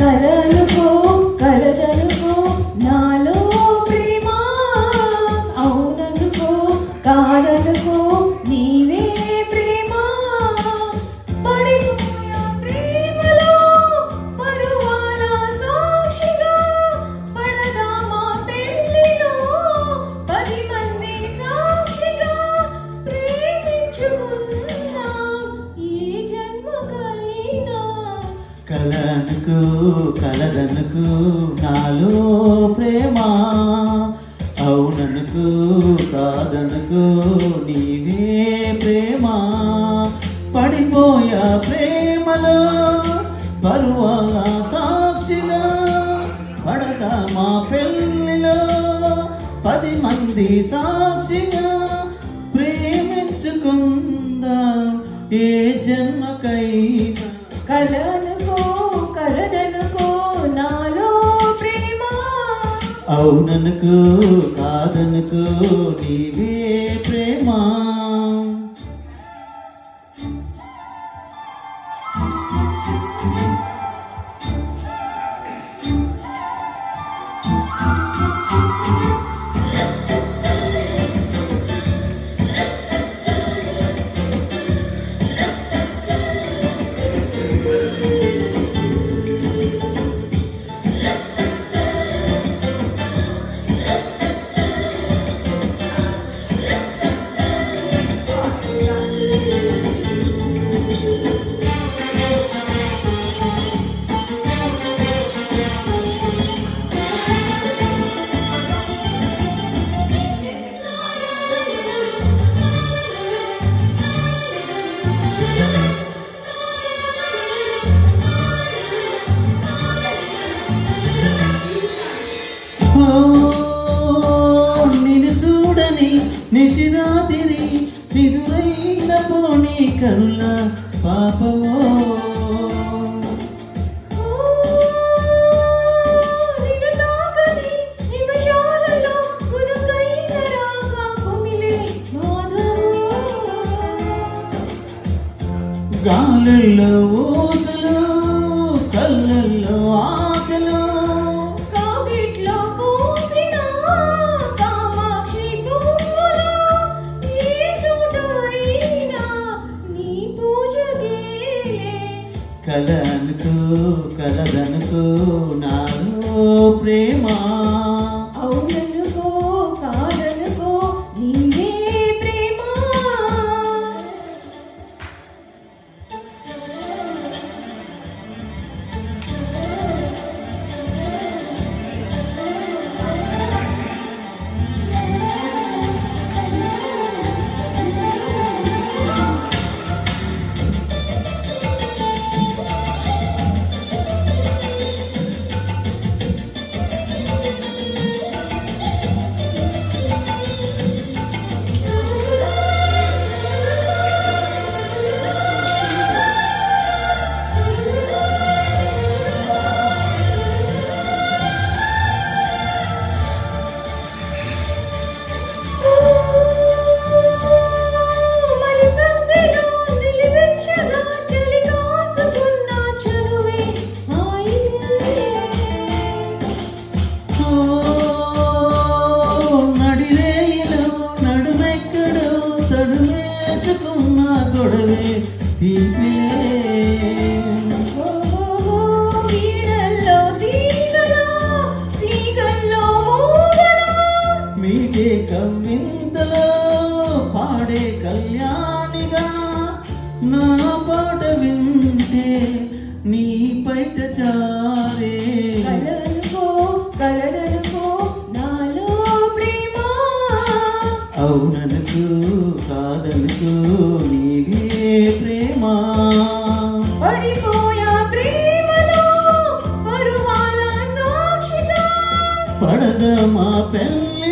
కలనుకో కలదనుకో నాలో ప్రేమ అవుననుకో కాదనుకో నీవే ప్రేమ పడిపోయా ప్రేమలో పరువాల సాక్షిగా పడదామా పెళ్ళిలో 10 మంది సాక్షిగా ప్రేమించుకుందాం ఈ జన్మకైనా కలనుకో కలదనుకో నాలో ప్రేమ అవుననుకో కాదనుకో నీవే ప్రేమ పడిపోయా ప్రేమలో పరువాల సాక్షిగా పడదామా పెళ్ళిలో 10 మంది సాక్షిగా ప్రేమించుకుందాం ఏ జన్మకైనా కలనుకో కలదనుకో నాలో ప్రేమ అవుననుకో కాదనుకో నీవే ప్రేమ నిన్ను చూడని నిశిరాతిరి నిదురైన పోనీ కనుల పాపమో నిన్ను తాకని నిమిషాలలో గునుకైన రాగా కుమిలే మాధవో గాలుల్లో ఊసలు కళ్ళల్లో ఆశలు కావిట్లో పూసిన కామాక్షి పువ్వులు ఏ తోటవైనా నీ పూజగేలే కలనుకో కలదనుకో నాలో ప్రేమ అవుననుకో కాదనుకో నీవే ప్రేమ మరి సందెలో నిలివెచ్చగా చలి కాసుకున్న చనువే హాయిలే నడిరేయిలో నడుమెక్కడో తడులేసుకున్న గొడవే తీపిలే వీడల్లో తీగలో తీగల్లో మూగలో మీకే కమ్మింతలో పాడే కళ్యాణిగా నా పాట వింటే నీ పైట చారే కలనుకో కలదనుకో నాలో ప్రేమ అవుననుకో కాదనుకో నీవే ప్రేమ పడిపోయా ప్రేమలో పరువాల సాక్షిగా పడదమా పెళ్ళి